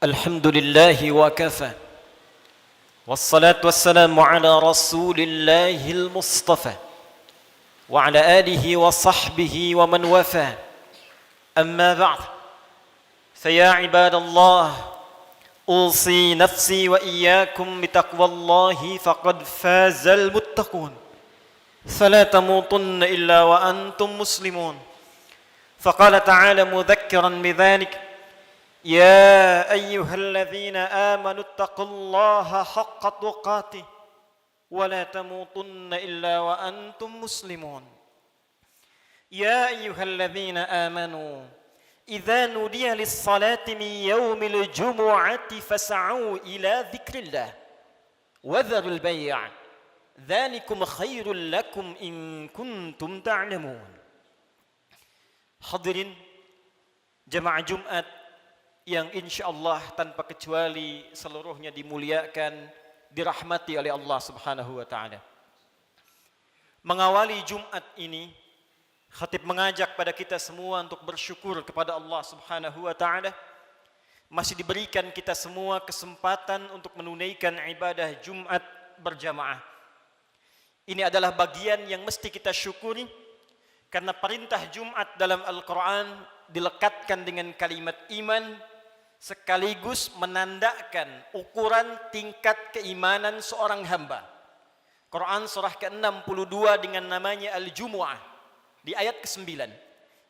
الحمد لله وكفى والصلاة والسلام على رسول الله المصطفى وعلى آله وصحبه ومن وفى أما بعد فيا عباد الله أوصي نفسي وإياكم بتقوى الله فقد فاز المتقون فلا تموتن إلا وأنتم مسلمون فقال تعالى مذكرا بذلك يا أيها الذين آمنوا اتقوا الله حق تقاته ولا تموتن إلا وأنتم مسلمون يا أيها الذين آمنوا إذا نودي للصلاة من يوم الجمعة فاسعوا إلى ذكر الله وذروا البيع ذلكم خير لكم إن كنتم تعلمون. Hadirin jemaah Jumat yang insyaallah tanpa kecuali seluruhnya dimuliakan, dirahmati oleh Allah Subhanahu wa taala. Mengawali Jumat ini, khatib mengajak pada kita semua untuk bersyukur kepada Allah Subhanahu wa taala masih diberikan kita semua kesempatan untuk menunaikan ibadah Jumat berjamaah. Ini adalah bagian yang mesti kita syukuri karena perintah Jumat dalam Al-Quran dilekatkan dengan kalimat iman sekaligus menandakan ukuran tingkat keimanan seorang hamba. Quran surah ke-62 dengan namanya Al-Jumu'ah di ayat ke-9.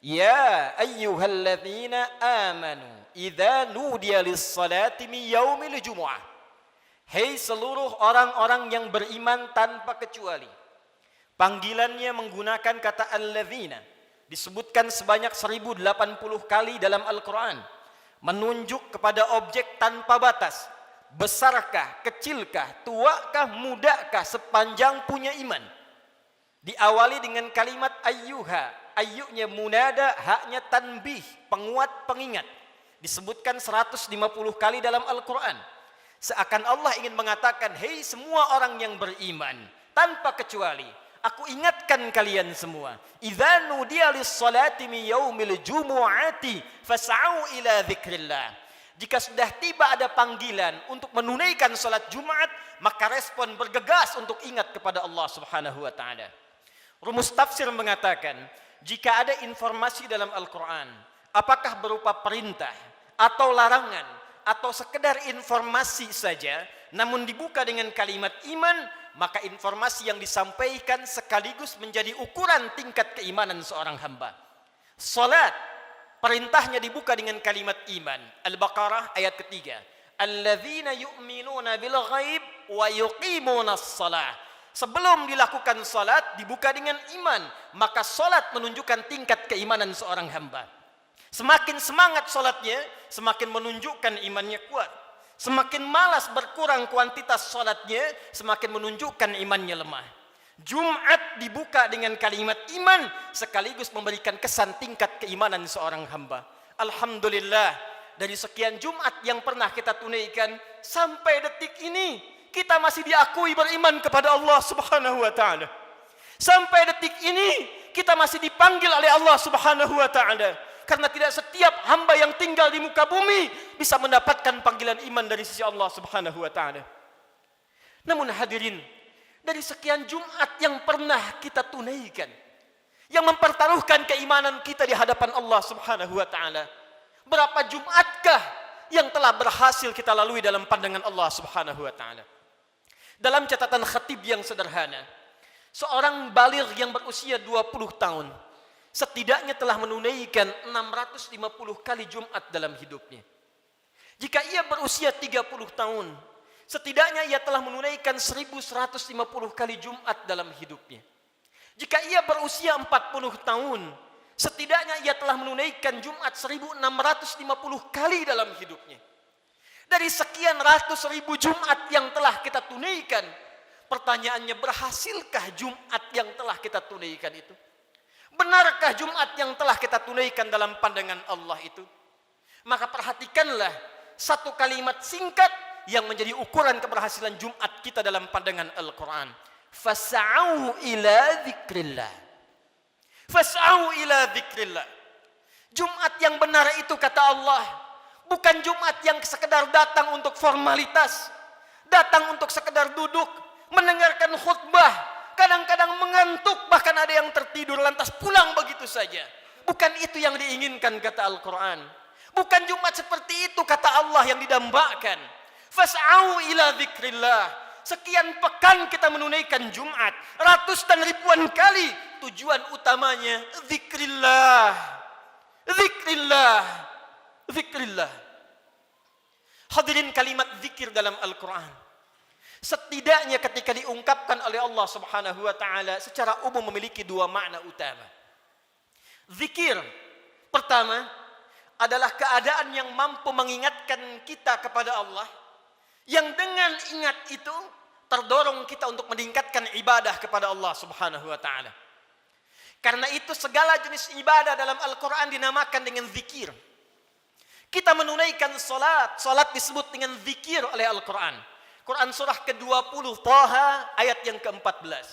Ya ayyuhalladzina amanu idza nudiya lis-salati min yaumil jumu'ah. Hei seluruh orang-orang yang beriman tanpa kecuali. Panggilannya menggunakan kata alladzina disebutkan sebanyak 1080 kali dalam Al-Quran, menunjuk kepada objek tanpa batas, besarkah, kecilkah, tuakah, mudakah, sepanjang punya iman. Diawali dengan kalimat ayyuha, ayyunya munada, haknya tanbih, penguat pengingat. Disebutkan 150 kali dalam Al-Quran. Seakan Allah ingin mengatakan, hei semua orang yang beriman, tanpa kecuali, aku ingatkan kalian semua. Idza nudiya lis-salati min yaumil jumu'ati fas'au ila dzikrillah. Jika sudah tiba ada panggilan untuk menunaikan salat Jumat, maka respon bergegas untuk ingat kepada Allah Subhanahu wa taala. Rumus tafsir mengatakan, jika ada informasi dalam Al-Qur'an, apakah berupa perintah atau larangan atau sekedar informasi saja, namun dibuka dengan kalimat iman, maka informasi yang disampaikan sekaligus menjadi ukuran tingkat keimanan seorang hamba. Salat, perintahnya dibuka dengan kalimat iman. Al-Baqarah ayat ketiga. Alladzina yu'minuna bil ghaib wa yuqimunas shalah. Sebelum dilakukan salat dibuka dengan iman, maka salat menunjukkan tingkat keimanan seorang hamba. Semakin semangat salatnya, semakin menunjukkan imannya kuat. Semakin malas berkurang kuantitas salatnya, semakin menunjukkan imannya lemah. Jumat dibuka dengan kalimat iman, sekaligus memberikan kesan tingkat keimanan seorang hamba. Alhamdulillah, dari sekian Jumat yang pernah kita tunaikan, sampai detik ini, kita masih diakui beriman kepada Allah Subhanahu wa ta'ala. Sampai detik ini, kita masih dipanggil oleh Allah Subhanahu wa ta'ala. Karena tidak setiap hamba yang tinggal di muka bumi bisa mendapatkan panggilan iman dari sisi Allah Subhanahu wa taala. Namun hadirin, dari sekian Jumat yang pernah kita tunaikan, yang mempertaruhkan keimanan kita di hadapan Allah Subhanahu wa taala, berapa Jumatkah yang telah berhasil kita lalui dalam pandangan Allah Subhanahu wa taala? Dalam catatan khatib yang sederhana, seorang baligh yang berusia 20 tahun setidaknya telah menunaikan 650 kali Jumat dalam hidupnya. Jika ia berusia 30 tahun, setidaknya ia telah menunaikan 1150 kali Jumat dalam hidupnya. Jika ia berusia 40 tahun, setidaknya ia telah menunaikan Jumat 1650 kali dalam hidupnya. Dari sekian ratus ribu Jumat yang telah kita tunaikan, pertanyaannya, berhasilkah Jumat yang telah kita tunaikan itu? Benarkah Jumat yang telah kita tunaikan dalam pandangan Allah itu? Maka perhatikanlah satu kalimat singkat yang menjadi ukuran keberhasilan Jumat kita dalam pandangan Al-Quran. Fas'au ila dzikrillah. Fas'au ila dzikrillah. Jumat yang benar itu kata Allah Bukan Jumat yang sekedar datang untuk formalitas, datang untuk sekedar duduk, mendengarkan khutbah, kadang-kadang mengantuk, bahkan ada yang tertidur lantas pulang begitu saja. Bukan itu yang diinginkan kata Al-Quran. Bukan Jumat seperti itu kata Allah yang didambakan. Fas'au ila dzikrillah. Sekian pekan kita menunaikan Jumat, ratus dan ribuan kali. Tujuan utamanya dzikrillah. Dzikrillah. Dzikrillah. Hadirin, kalimat zikir dalam Al-Quran setidaknya ketika diungkapkan oleh Allah Subhanahu wa taala secara umum memiliki dua makna utama. Zikir pertama adalah keadaan yang mampu mengingatkan kita kepada Allah, yang dengan ingat itu terdorong kita untuk meningkatkan ibadah kepada Allah Subhanahu wa taala. Karena itu segala jenis ibadah dalam Al-Quran dinamakan dengan zikir. Kita menunaikan salat, salat disebut dengan zikir oleh Al-Quran. Quran surah ke-20 Taha ayat yang ke-14.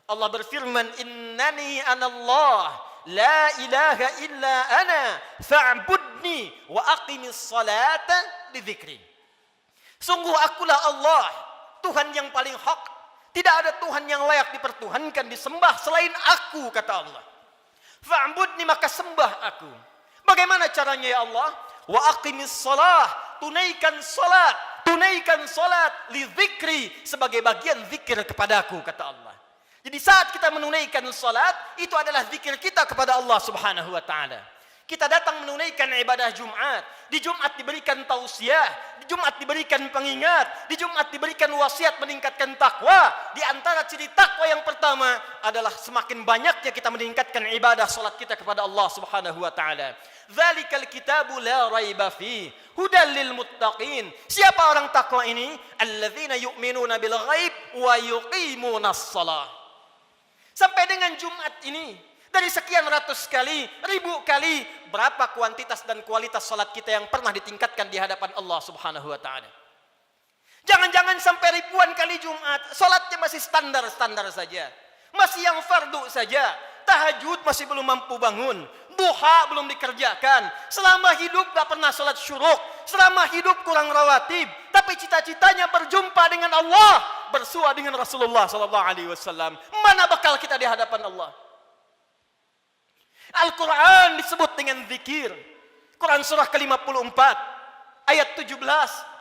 Allah berfirman, "Innani anallah, la ilaha illa ana, fa'budni wa aqimis salata li dzikri." Sungguh akulah Allah, Tuhan yang paling hak. Tidak ada Tuhan yang layak dipertuhankan, disembah selain aku, kata Allah. Fa'budni, maka sembah aku. Bagaimana caranya ya Allah? Wa aqimis salah, tunaikan salat li dzikri, sebagai bagian zikir kepadaku, kata Allah. Jadi saat kita menunaikan salat, itu adalah zikir kita kepada Allah Subhanahu wa taala. Kita datang menunaikan ibadah Jumat. Di Jumat diberikan tausiah, di Jumat diberikan pengingat, di Jumat diberikan wasiat meningkatkan takwa. Di antara ciri takwa yang pertama adalah semakin banyaknya kita meningkatkan ibadah salat kita kepada Allah Subhanahu wa taala. Dzalikal kitabu la raiba fi hudal lil muttaqin. Siapa orang takwa ini? Alladzina yu'minuna bil ghaib wa yuqimunas shalah. Sampai dengan Jumat ini, dari sekian ratus kali, ribu kali, berapa kuantitas dan kualitas salat kita yang pernah ditingkatkan di hadapan Allah Subhanahu wa taala? Jangan-jangan sampai ribuan kali Jumat, salatnya masih standar-standar saja. Masih yang fardu saja. Tahajud masih belum mampu bangun. Duha belum dikerjakan. Selama hidup gak pernah salat syuruk. Selama hidup kurang rawatib. Tapi cita-citanya berjumpa dengan Allah, bersua dengan Rasulullah SAW. Mana bakal kita di hadapan Allah? Al-Quran disebut dengan zikir. Quran surah ke-54 ayat 17,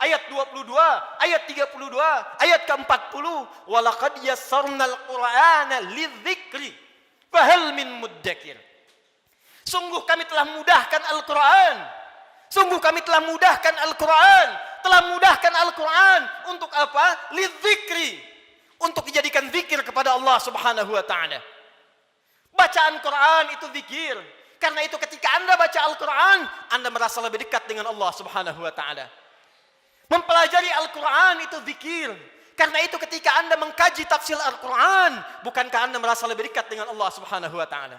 ayat 22, ayat 32, ayat ke-40. Walaqad yassarnal Qur'ana lidzikri fahal min muddakir. Sungguh kami telah mudahkan Al-Quran. Sungguh kami telah mudahkan Al-Quran. Telah mudahkan Al-Quran untuk apa? Lidzikri, untuk dijadikan zikir kepada Allah Subhanahu wa taala. Bacaan Quran itu zikir. Karena itu ketika Anda baca Al-Quran, Anda merasa lebih dekat dengan Allah Subhanahu wa taala. Mempelajari Al-Quran itu zikir. Karena itu ketika Anda mengkaji tafsir Al-Quran, bukankah Anda merasa lebih dekat dengan Allah Subhanahu wa taala?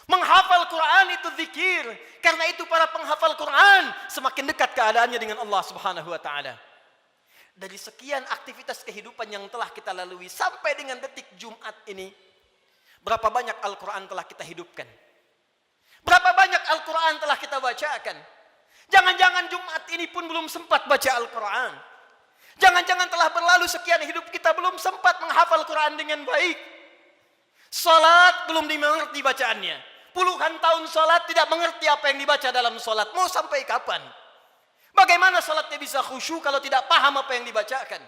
Menghafal Quran itu zikir. Karena itu para penghafal Quran semakin dekat keadaannya dengan Allah Subhanahu wa taala. Dari sekian aktivitas kehidupan yang telah kita lalui sampai dengan detik Jumat ini, berapa banyak Al-Quran telah kita hidupkan? Berapa banyak Al-Quran telah kita bacakan? Jangan-jangan Jumat ini pun belum sempat baca Al-Quran. Jangan-jangan telah berlalu sekian hidup kita belum sempat menghafal Quran dengan baik. Salat belum dimengerti bacaannya. Puluhan tahun salat tidak mengerti apa yang dibaca dalam salat. Mau sampai kapan? Bagaimana salatnya bisa khusyuk kalau tidak paham apa yang dibacakan?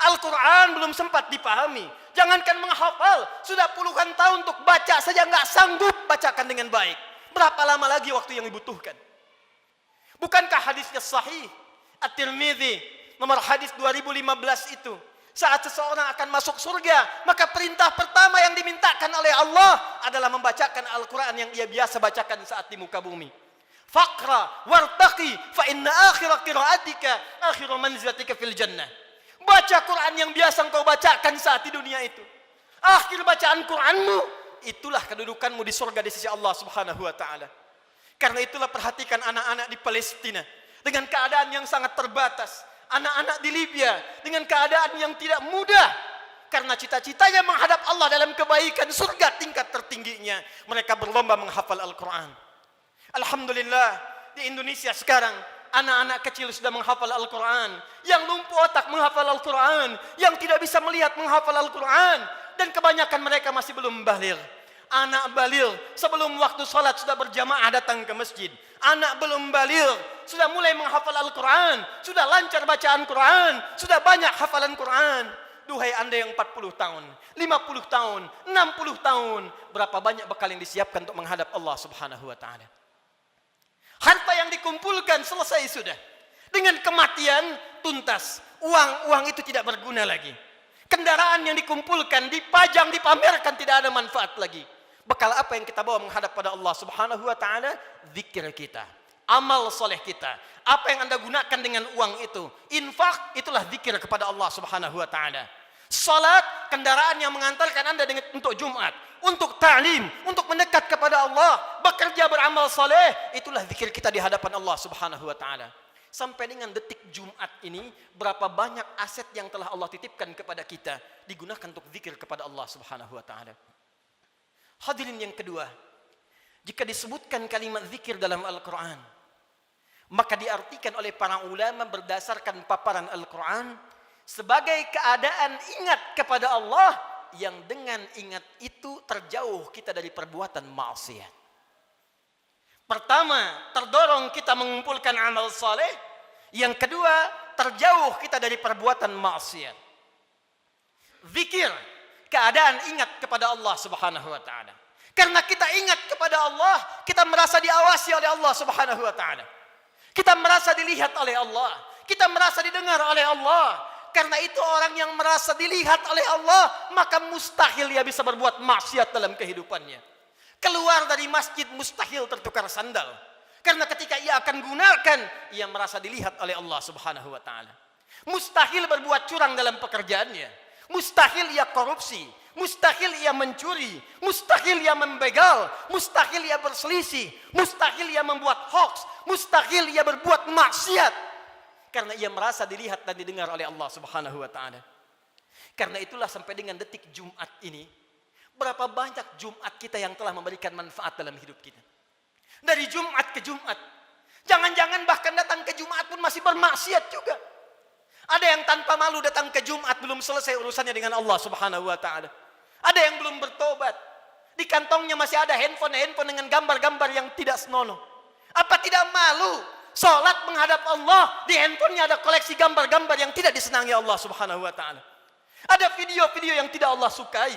Al-Quran belum sempat dipahami. Jangankan menghafal, sudah puluhan tahun untuk baca saja nggak sanggup bacakan dengan baik. Berapa lama lagi waktu yang dibutuhkan? Bukankah hadisnya sahih? At-Tirmidzi nomor hadis 2015 itu. Saat seseorang akan masuk surga, maka perintah pertama yang dimintakan oleh Allah adalah membacakan Al-Quran yang ia biasa bacakan saat di muka bumi. Faqra wartaqi fa inna akhira qiraatika akhiru manzilatika fil jannah. Baca Quran yang biasa engkau bacakan saat di dunia itu. Akhir bacaan Quranmu, itulah kedudukanmu di surga di sisi Allah Subhanahu wa taala. Karena itulah perhatikan anak-anak di Palestina dengan keadaan yang sangat terbatas. Anak-anak di Libya dengan keadaan yang tidak mudah. Karena cita-citanya menghadap Allah dalam kebaikan, surga tingkat tertingginya. Mereka berlomba menghafal Al-Quran. Alhamdulillah, di Indonesia sekarang anak-anak kecil sudah menghafal Al-Quran, yang lumpuh otak menghafal Al-Quran, yang tidak bisa melihat menghafal Al-Quran, dan kebanyakan mereka masih belum baligh. Anak baligh sebelum waktu salat sudah berjamaah datang ke masjid. Anak belum baligh sudah mulai menghafal Al-Quran, sudah lancar bacaan Quran, sudah banyak hafalan Quran. Duhai anda yang 40 tahun, 50 tahun, 60 tahun, berapa banyak bekal yang disiapkan untuk menghadap Allah Subhanahu wa taala? Harta yang dikumpulkan selesai sudah. Dengan kematian tuntas. Uang itu tidak berguna lagi. Kendaraan yang dikumpulkan, dipajang, dipamerkan, tidak ada manfaat lagi. Bekal apa yang kita bawa menghadap pada Allah Subhanahu wa taala? Zikir kita, amal soleh kita. Apa yang anda gunakan dengan uang itu? Infak, itulah zikir kepada Allah Subhanahu wa taala. Salat, kendaraan yang mengantarkan anda untuk Jumat, untuk ta'lim, untuk mendekat kepada Allah, bekerja beramal saleh, itulah zikir kita di hadapan Allah Subhanahu wa taala. Sampai dengan detik Jumat ini, berapa banyak aset yang telah Allah titipkan kepada kita digunakan untuk zikir kepada Allah Subhanahu wa taala. Hadirin yang kedua, jika disebutkan kalimat zikir dalam Al-Qur'an, maka diartikan oleh para ulama berdasarkan paparan Al-Qur'an sebagai keadaan ingat kepada Allah yang dengan ingat itu terjauh kita dari perbuatan maksiat. Pertama, terdorong kita mengumpulkan amal saleh. Yang kedua, terjauh kita dari perbuatan maksiat. Zikir, keadaan ingat kepada Allah Subhanahu wa taala. Karena kita ingat kepada Allah, kita merasa diawasi oleh Allah Subhanahu wa taala. Kita merasa dilihat oleh Allah, kita merasa didengar oleh Allah. Karena itu orang yang merasa dilihat oleh Allah, maka mustahil ia bisa berbuat maksiat dalam kehidupannya. Keluar dari masjid mustahil tertukar sandal. Karena ketika ia akan gunakan, ia merasa dilihat oleh Allah Subhanahu wa taala. Mustahil berbuat curang dalam pekerjaannya. Mustahil ia korupsi, mustahil ia mencuri, mustahil ia membegal, mustahil ia berselisih, mustahil ia membuat hoax, mustahil ia berbuat maksiat. Karena ia merasa dilihat dan didengar oleh Allah Subhanahu wa taala. Karena itulah sampai dengan detik Jumat ini, berapa banyak Jumat kita yang telah memberikan manfaat dalam hidup kita. Dari Jumat ke Jumat. Jangan-jangan bahkan datang ke Jumat pun masih bermaksiat juga. Ada yang tanpa malu datang ke Jumat belum selesai urusannya dengan Allah Subhanahu wa taala. Ada yang belum bertobat. Di kantongnya masih ada handphone dengan gambar-gambar yang tidak senonoh. Apa tidak malu? Salat menghadap Allah, di handphonenya ada koleksi gambar-gambar yang tidak disenangi Allah Subhanahu wa taala. Ada video-video yang tidak Allah sukai.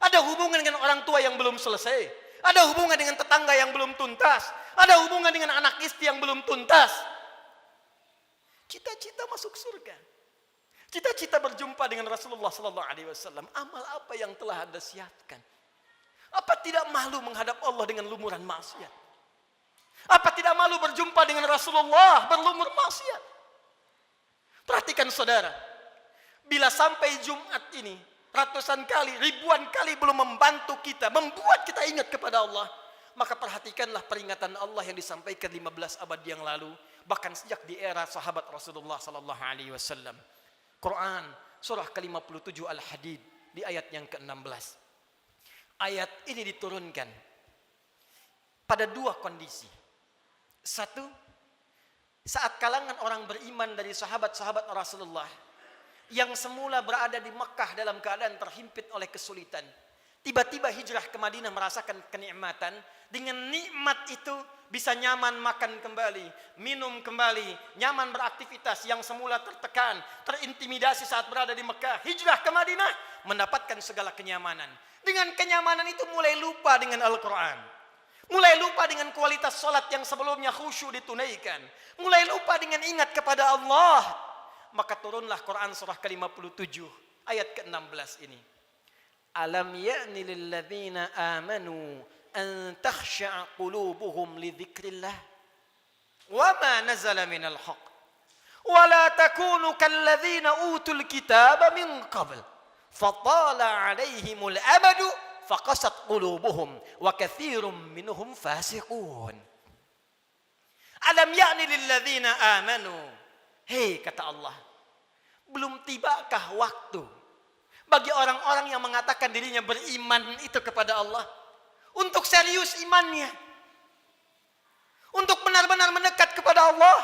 Ada hubungan dengan orang tua yang belum selesai. Ada hubungan dengan tetangga yang belum tuntas. Ada hubungan dengan anak istri yang belum tuntas. Cita-cita masuk surga. Cita-cita berjumpa dengan Rasulullah sallallahu alaihi wasallam. Amal apa yang telah Anda siapkan? Apa tidak malu menghadap Allah dengan lumuran maksiat? Apa tidak malu berjumpa dengan Rasulullah berlumur maksiat? Perhatikan saudara, bila sampai Jumat ini ratusan kali, ribuan kali belum membantu kita, membuat kita ingat kepada Allah, maka perhatikanlah peringatan Allah yang disampaikan 15 abad yang lalu, bahkan sejak di era sahabat Rasulullah sallallahu alaihi wasallam. Quran surah ke-57 Al-Hadid di ayat yang ke-16. Ayat ini diturunkan pada dua kondisi. Satu, saat kalangan orang beriman dari sahabat-sahabat Rasulullah yang semula berada di Mekah dalam keadaan terhimpit oleh kesulitan, tiba-tiba hijrah ke Madinah merasakan kenikmatan. Dengan nikmat itu bisa nyaman makan kembali, minum kembali, nyaman beraktivitas. Yang semula tertekan, terintimidasi saat berada di Mekah, hijrah ke Madinah mendapatkan segala kenyamanan. Dengan kenyamanan itu mulai lupa dengan Al-Quran. Mulai lupa dengan kualitas salat yang sebelumnya khusyuk ditunaikan. Mulai lupa dengan ingat kepada Allah. Maka turunlah Quran surah ke-57 ayat ke-16 ini. Alam ya'ni lilladzina amanu an takhsha'a qulubuhum li dzikrillah wa ma nazala minal haqq wa la takunu kalladzina utul kitaba min qabl fatala 'alaihimul amadu faqasat qulubuhum wa katsirum minhum fasiqun. Alam ya'ni lilladzina amanu. Hei, kata Allah, belum tibakah waktu bagi orang-orang yang mengatakan dirinya beriman itu kepada Allah untuk serius imannya, untuk benar-benar mendekat kepada Allah,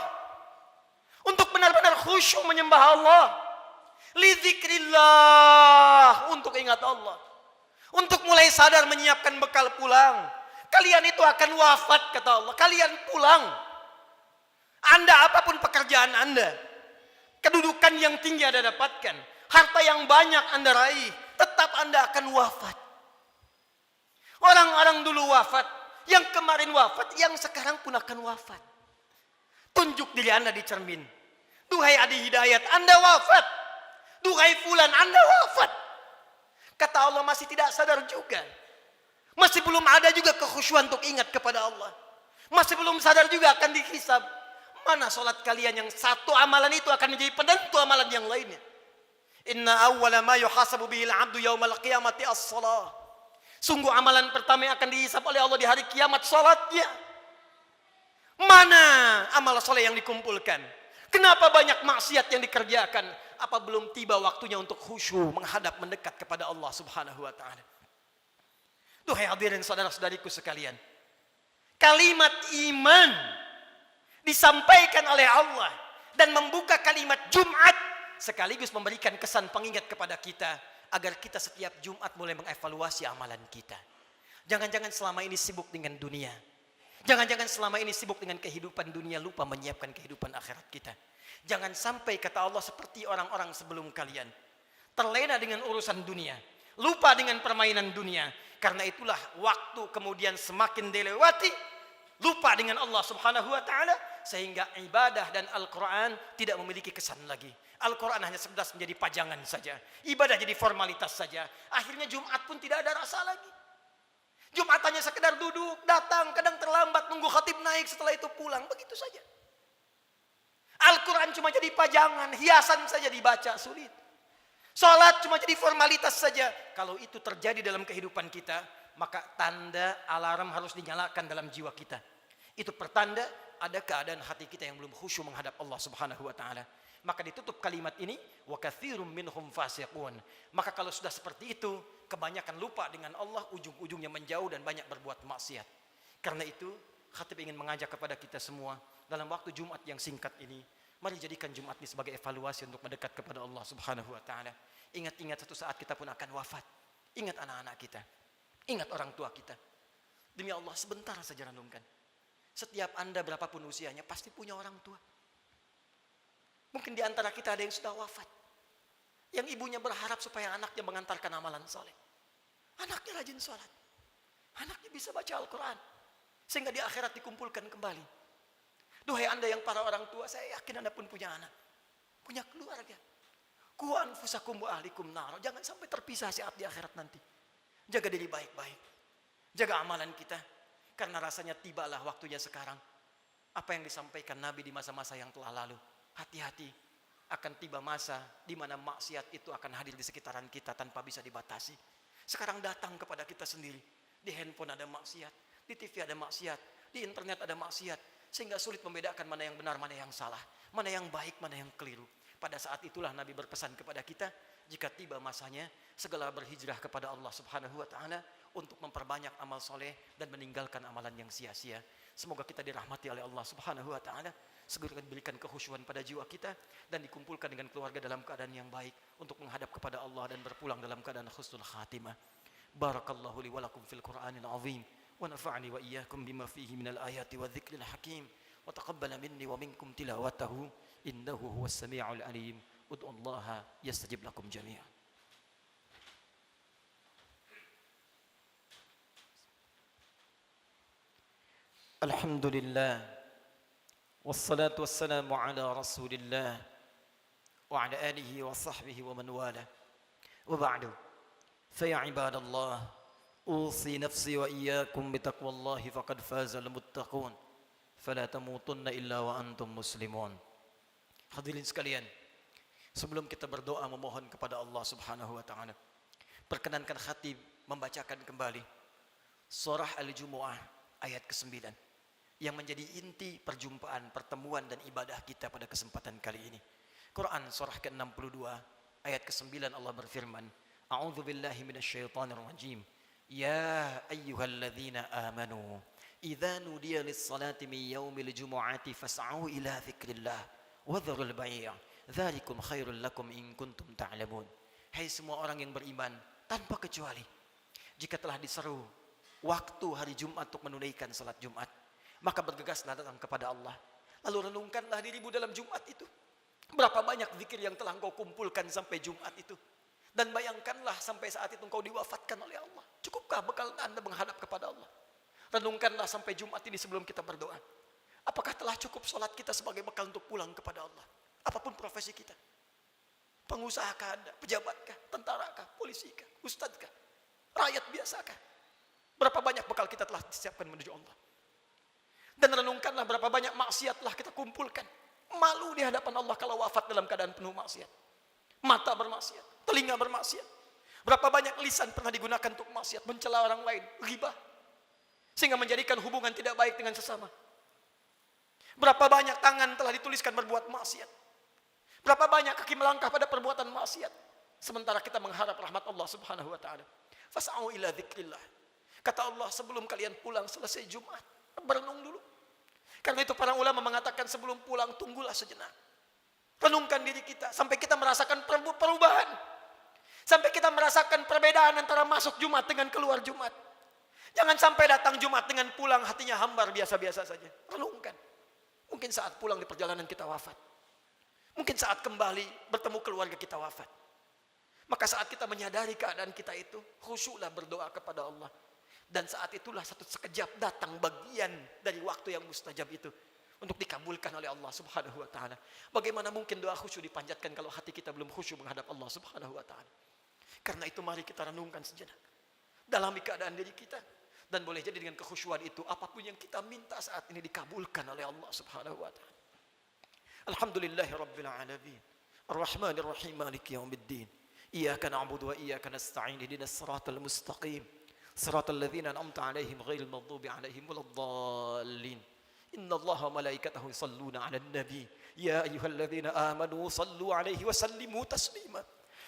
Untuk benar-benar khusyuk menyembah Allah. Lidzikrillah, untuk ingat Allah. Untuk mulai sadar menyiapkan bekal pulang. Kalian itu akan wafat kata Allah. Kalian pulang. Anda apapun pekerjaan Anda, kedudukan yang tinggi Anda dapatkan, harta yang banyak Anda raih, tetap Anda akan wafat. Orang-orang dulu wafat, yang kemarin wafat, yang sekarang pun akan wafat. Tunjuk diri Anda di cermin. Duhai Adi Hidayat, Anda wafat. Duhai Fulan, Anda wafat. Kata Allah masih tidak sadar juga. Masih belum ada juga kekhusyuan untuk ingat kepada Allah. Masih belum sadar juga akan dihisab. Mana solat kalian yang satu amalan itu akan menjadi penentu amalan yang lainnya. Inna awwala ma yuhasabu bihil abdu yaumal qiyamati as-salah. Sungguh amalan pertama yang akan dihisab oleh Allah di hari kiamat salatnya. Mana amal soleh yang dikumpulkan? Kenapa banyak maksiat yang dikerjakan? Apa belum tiba waktunya untuk khusyuk menghadap mendekat kepada Allah Subhanahu wa taala? Duhai hadirin saudara-saudariku sekalian. Kalimat iman disampaikan oleh Allah dan membuka kalimat Jumat sekaligus memberikan kesan pengingat kepada kita agar kita setiap Jumat mulai mengevaluasi amalan kita. Jangan-jangan selama ini sibuk dengan dunia. Jangan-jangan selama ini sibuk dengan kehidupan dunia, lupa menyiapkan kehidupan akhirat kita. Jangan sampai kata Allah seperti orang-orang sebelum kalian, terlena dengan urusan dunia, lupa dengan permainan dunia. Karena itulah waktu kemudian semakin dilewati, lupa dengan Allah Subhanahu wa taala, sehingga ibadah dan Al-Quran tidak memiliki kesan lagi. Al-Quran hanya sekedar menjadi pajangan saja, ibadah jadi formalitas saja. Akhirnya Jumat pun tidak ada rasa lagi. Jumat hanya sekedar duduk, datang, kadang terlambat, nunggu khatib naik, setelah itu pulang, begitu saja. Al-Quran cuma jadi pajangan, hiasan saja dibaca, sulit. Salat cuma jadi formalitas saja. Kalau itu terjadi dalam kehidupan kita, maka tanda alarm harus dinyalakan dalam jiwa kita. Itu pertanda ada keadaan hati kita yang belum khusyuk menghadap Allah Subhanahu wa taala. Maka ditutup kalimat ini, wa katsirum minhum fasiqun. Maka kalau sudah seperti itu, kebanyakan lupa dengan Allah, ujung-ujungnya menjauh dan banyak berbuat maksiat. Karena itu, khatib ingin mengajak kepada kita semua dalam waktu Jumat yang singkat ini, mari jadikan Jumat ini sebagai evaluasi untuk mendekat kepada Allah Subhanahu wa taala. Ingat-ingat satu saat kita pun akan wafat. Ingat anak-anak kita. Ingat orang tua kita. Demi Allah, sebentar saja renungkan. Setiap Anda berapapun usianya pasti punya orang tua. Mungkin di antara kita ada yang sudah wafat. Yang ibunya berharap supaya anaknya mengantarkan amalan soleh. Anaknya rajin sholat. Anaknya bisa baca Al-Quran. Sehingga di akhirat dikumpulkan kembali. Duhai Anda yang para orang tua, saya yakin Anda pun punya anak. Punya keluarga. Ku anfusakum wa ahlikum nar. Jangan sampai terpisah saat di akhirat nanti. Jaga diri baik-baik. Jaga amalan kita. Karena rasanya tibalah waktunya sekarang. Apa yang disampaikan Nabi di masa-masa yang telah lalu. Hati-hati. Akan tiba masa di mana maksiat itu akan hadir di sekitaran kita tanpa bisa dibatasi. Sekarang datang kepada kita sendiri. Di handphone ada maksiat. Di TV ada maksiat. Di internet ada maksiat. Sehingga sulit membedakan mana yang benar, mana yang salah. Mana yang baik, mana yang keliru. Pada saat itulah Nabi berpesan kepada kita, jika tiba masanya, segala berhijrah kepada Allah Subhanahu wa taala untuk memperbanyak amal soleh dan meninggalkan amalan yang sia-sia. Semoga kita dirahmati oleh Allah Subhanahu wa taala, segera diberikan kekhusyuan pada jiwa kita dan dikumpulkan dengan keluarga dalam keadaan yang baik untuk menghadap kepada Allah dan berpulang dalam keadaan husnul khatimah. Barakallahu li wa lakum fil Qur'anil azim wa nafa'ani wa iyyakum bima fihi minal ayati wa dzikril hakim wa taqabbala minni wa minkum tilawatahu. إنه هو السميع العليم ادعوا الله يستجب لكم جميعا الحمد لله والصلاة والسلام على رسول الله وعلى آله وصحبه ومن والاه وبعد فيا عباد الله أوصي نفسي وإياكم بتقوى الله فقد فاز المتقون فلا تموتن إلا وأنتم مسلمون. Hadirin sekalian, sebelum kita berdoa memohon kepada Allah Subhanahu wa taala, perkenankan khatib membacakan kembali surah Al-Jumu'ah ayat ke-9 yang menjadi inti perjumpaan, pertemuan dan ibadah kita pada kesempatan kali ini. Quran surah ke-62 ayat ke-9 Allah berfirman, A'udzu billahi minasyaitonir rajim. Ya ayyuhalladzina amanu idza nudiya lis-salati min yaumil jumu'ati fas'au ila dzikrillah Wadharul bai'. Dzalikum khairul lakum in kuntum ta'lamun. Hai semua orang yang beriman, tanpa kecuali, jika telah diseru waktu hari Jumat untuk menunaikan salat Jumat, maka bergegaslah datang kepada Allah. Lalu renungkanlah dirimu dalam Jumat itu. Berapa banyak zikir yang telah engkau kumpulkan sampai Jumat itu. Dan bayangkanlah sampai saat itu engkau diwafatkan oleh Allah. Cukupkah bekal Anda menghadap kepada Allah? Renungkanlah sampai Jumat ini sebelum kita berdoa. Apakah telah cukup salat kita sebagai bekal untuk pulang kepada Allah? Apapun profesi kita. Pengusahakah Anda? Pejabatkah? Tentarakah? Polisikah? Ustadzkah? Rakyat biasakah? Berapa banyak bekal kita telah disiapkan menuju Allah? Dan renungkanlah berapa banyak maksiat telah kita kumpulkan. Malu di hadapan Allah kalau wafat dalam keadaan penuh maksiat. Mata bermaksiat, telinga bermaksiat. Berapa banyak lisan pernah digunakan untuk maksiat, mencela orang lain, ghibah, sehingga menjadikan hubungan tidak baik dengan sesama. Berapa banyak tangan telah dituliskan berbuat maksiat. Berapa banyak kaki melangkah pada perbuatan maksiat. Sementara kita mengharap rahmat Allah Subhanahu wa taala. Fas'au ila dzikrillah. Kata Allah, sebelum kalian pulang selesai Jumat, berenung dulu. Karena itu para ulama mengatakan sebelum pulang tunggulah sejenak. Renungkan diri kita sampai kita merasakan perubahan. Sampai kita merasakan perbedaan antara masuk Jumat dengan keluar Jumat. Jangan sampai datang Jumat dengan pulang hatinya hambar biasa-biasa saja. Renungkan. Mungkin saat pulang di perjalanan kita wafat. Mungkin saat kembali bertemu keluarga kita wafat. Maka saat kita menyadari keadaan kita itu, khusyuklah berdoa kepada Allah. Dan saat itulah satu sekejap datang bagian dari waktu yang mustajab itu untuk dikabulkan oleh Allah Subhanahu wa taala. Bagaimana mungkin doa khusyuk dipanjatkan kalau hati kita belum khusyuk menghadap Allah Subhanahu wa taala? Karena itu mari kita renungkan sejenak. Dalami keadaan diri kita, dan boleh jadi dengan kekhusyuan itu apapun yang kita minta saat ini dikabulkan oleh Allah Subhanahu wa taala. Alhamdulillahirabbil alamin. Arrahmanir rahim, maliki yaumiddin. Iyyaka na'budu wa iyyaka nasta'in. Ihdinas siratal mustaqim. Siratal ladzina an'amta 'alaihim ghairil maghdubi 'alaihim waladdallin. Innallaha wa malaikatahu yusalluna 'alan nabi. Ya ayyuhalladzina amanu sallu 'alaihi wa sallimu taslima.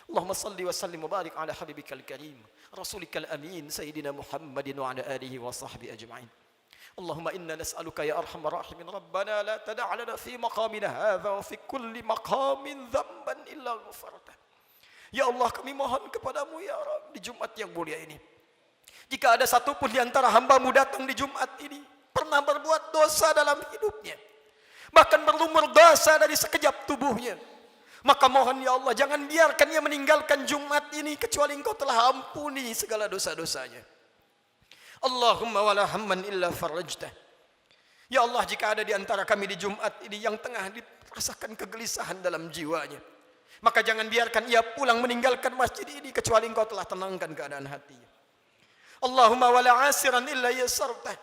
Allahumma salli wa sallim wa barik 'ala habibikal karim, rasulikal amin, sayyidina Muhammadin wa 'ala alihi wa sahbihi ajma'in. Allahumma inna nas'aluka ya arhamar rahimin rabbana la tada' lana fi maqamina hadza wa fi kulli maqamin dhanban illa ghafartah. Ya Allah, kami mohon kepadamu ya Rabb di Jumat yang mulia ini. Jika ada satu pun di antara hamba-Mu datang di Jumat ini pernah berbuat dosa dalam hidupnya, bahkan berlumur dosa dari sekejap tubuhnya, maka mohon ya Allah, jangan biarkan ia meninggalkan Jumat ini kecuali Engkau telah ampuni segala dosa-dosanya. Allahumma wala hamman illa farajtah. Ya Allah, jika ada di antara kami di Jumat ini yang tengah dirasakan kegelisahan dalam jiwanya, maka jangan biarkan ia pulang meninggalkan masjid ini kecuali Engkau telah tenangkan keadaan hatinya. Allahumma wala asiran illa yasartah.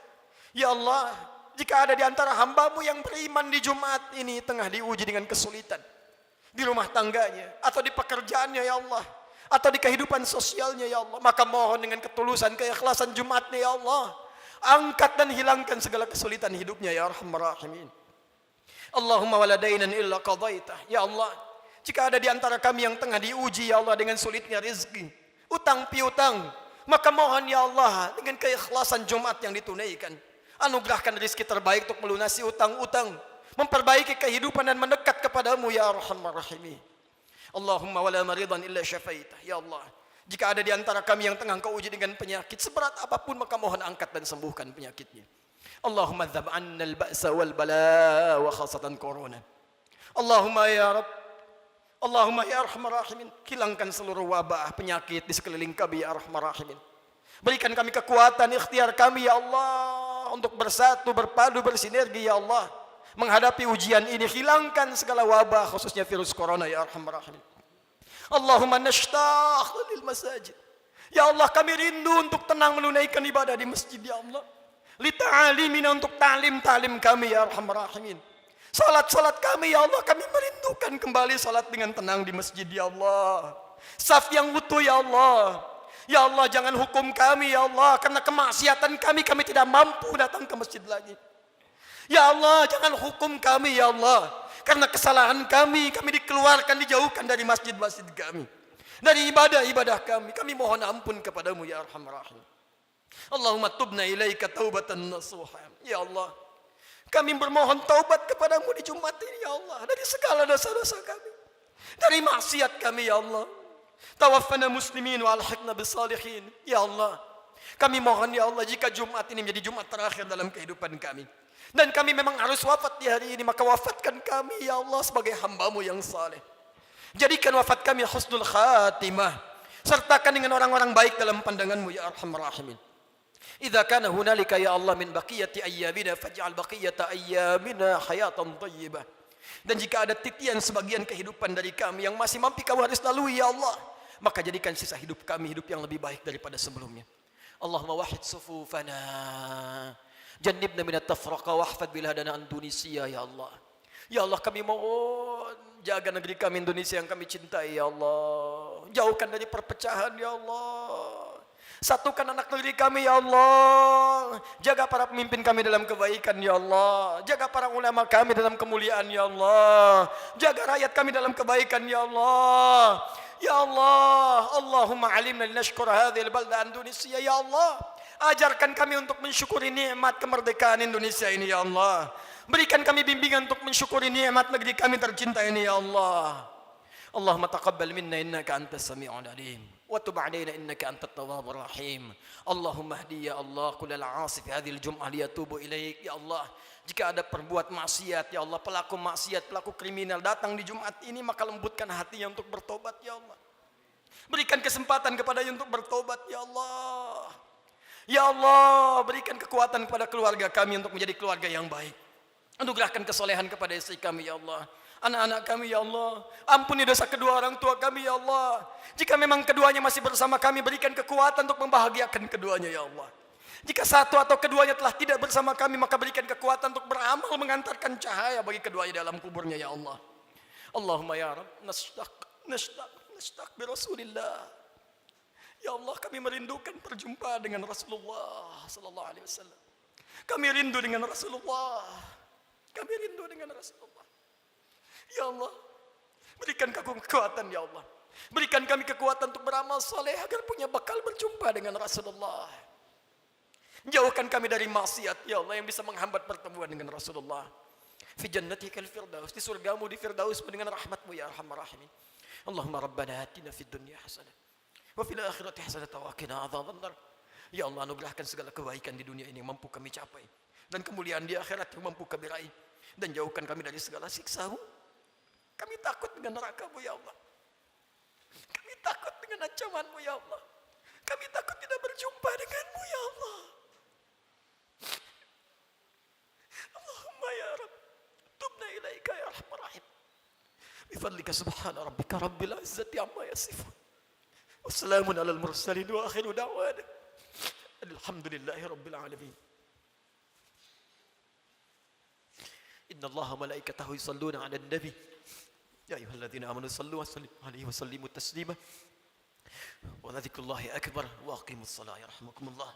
Ya Allah, jika ada di antara hamba-Mu yang beriman di Jumat ini tengah diuji dengan kesulitan di rumah tangganya atau di pekerjaannya ya Allah, atau di kehidupan sosialnya ya Allah, maka mohon dengan ketulusan keikhlasan Jumatnya ya Allah, angkat dan hilangkan segala kesulitan hidupnya ya arhamar rahimin. Allahumma wala dainan illa qadaitah. Ya Allah, jika ada di antara kami yang tengah diuji ya Allah dengan sulitnya rezeki, utang piutang, maka mohon ya Allah dengan keikhlasan Jumat yang ditunaikan, anugerahkan rezeki terbaik untuk melunasi utang-utang, memperbaiki kehidupan dan mendekat kepadamu ya arhamar rahimin. Allahumma wala maridan illa syafaitah. Ya Allah, jika ada di antara kami yang tengah Engkau uji dengan penyakit seberat apapun, maka mohon angkat dan sembuhkan penyakitnya. Allahumma dzab 'anna al-ba'sa wal bala wa khasatan corona. Allahumma ya Rabb, Allahumma ya arhamar rahimin, hilangkan seluruh wabah penyakit di sekeliling kami ya arhamar rahimin. Berikan kami kekuatan ikhtiar kami ya Allah untuk bersatu, berpadu, bersinergi ya Allah menghadapi ujian ini. Hilangkan segala wabah khususnya virus corona ya arhamar rahimin. Allahumma nashtaq lil masajid. Ya Allah, kami rindu untuk tenang menunaikan ibadah di masjid ya Allah. Li ta'alimina, untuk ta'lim kami ya arhamar rahimin. Salat kami ya Allah, kami merindukan kembali salat dengan tenang di masjid ya Allah. Saf yang utuh ya Allah. Ya Allah, jangan hukum kami ya Allah karena kemaksiatan kami tidak mampu datang ke masjid lagi. Ya Allah, jangan hukum kami ya Allah karena kesalahan kami dikeluarkan, dijauhkan dari masjid-masjid kami, dari ibadah-ibadah kami. Kami mohon ampun kepadamu ya arhamar rahim. Allahumma tubna ilaika taubatan nasuha. Ya Allah, Kami bermohon taubat kepadamu di Jumat ini ya Allah. Dari segala dosa-dosa kami. Dari maksiat kami ya Allah. Tawaffana muslimin wa alhiqna bisalihin. Ya Allah. Kami mohon ya Allah jika Jumat ini menjadi Jumat terakhir dalam kehidupan kami. Dan kami memang harus wafat di hari ini. Maka wafatkan kami ya Allah sebagai hamba-Mu yang saleh. Jadikan wafat kami husnul khatimah. Sertakan dengan orang-orang baik dalam pandangan-Mu ya Arhamar Rahimin. Idza kana hunalika ya Allah min baqiyati ayyamina faj'al baqiyata ayyamina hayatan thayyibah. Dan jika ada titian sebagian kehidupan dari kami yang masih mampu kami harus lalui ya Allah, maka jadikan sisa hidup kami hidup yang lebih baik daripada sebelumnya. Allahumma wahid sufufana. Jannibna minat tafraqa wahfad biladana Indonesia ya Allah. Ya Allah kami mohon jaga negeri kami Indonesia yang kami cintai ya Allah. Jauhkan dari perpecahan ya Allah. Satukan anak negeri kami ya Allah. Jaga para pemimpin kami dalam kebaikan ya Allah. Jaga para ulama kami dalam kemuliaan ya Allah. Jaga rakyat kami dalam kebaikan ya Allah. Ya Allah, Allahumma alimna linashkura hadhil balda Indonesia ya Allah. Ajarkan kami untuk mensyukuri nikmat kemerdekaan Indonesia ini ya Allah. Berikan kami bimbingan untuk mensyukuri nikmat negeri kami tercinta ini ya Allah. Allahumma taqabbal minna innaka antas sami'ul alim. وتب علينا إنك أنت التواب الرحيم اللهم اهدي يا الله كل العاصي في هذه الجمعة ليتوب إليك ya Allah. Jika ada perbuat maksiat ya Allah, pelaku maksiat, pelaku kriminal datang di Jumat ini, maka lembutkan hatinya untuk bertobat ya Allah. Berikan kesempatan kepadanya untuk bertobat ya Allah. Ya Allah, berikan kekuatan kepada keluarga kami untuk menjadi keluarga yang baik. Anugerahkan kesolehan kepada istri kami ya Allah. Anak-anak kami ya Allah. Ampuni dosa kedua orang tua kami ya Allah. Jika memang keduanya masih bersama kami, berikan kekuatan untuk membahagiakan keduanya ya Allah. Jika satu atau keduanya telah tidak bersama kami, maka berikan kekuatan untuk beramal mengantarkan cahaya bagi keduanya dalam kuburnya ya Allah. Allahumma ya Rabb, nashtaq bi Rasulillah. Ya Allah, kami merindukan perjumpaan dengan Rasulullah sallallahu alaihi wasallam. Kami rindu dengan Rasulullah. Kami rindu dengan Rasulullah. Ya Allah, berikan kami kekuatan ya Allah. Berikan kami kekuatan untuk beramal saleh agar punya bekal berjumpa dengan Rasulullah. Jauhkan kami dari maksiat ya Allah yang bisa menghambat pertemuan dengan Rasulullah. Fi jannatikal firdaus, di surgamu di firdaus dengan rahmatmu ya Arhamar Rahimin. Allahumma rabbana atina fid dunya hasanah wa fil akhirati hasanah wa qina adzabannar. Ya Allah, anugerahkan segala kebaikan di dunia ini yang mampu kami capai, dan kemuliaan di akhirat yang mampu kami raih, dan jauhkan kami dari segala siksa-Mu. Kami takut dengan neraka-Mu ya Allah. Kami takut dengan ancaman-Mu ya Allah. Kami takut tidak berjumpa dengan-Mu ya Allah. Allahumma ya Rabb, tubna ilaika ya Arhamar Rahim. Bifadlika subhana rabbika rabbil izzati amma yasifun. Wassalamun alal mursalin wa akhiru da'wana alhamdulillahi rabbil alamin. Inna Allaha malaikatahu yusalluna 'alan nabi. يا أيها الذين آمنوا صلوا وسلموا عليه وسلموا تسليما وذكر الله أكبر وأقيموا الصلاة يرحمكم الله.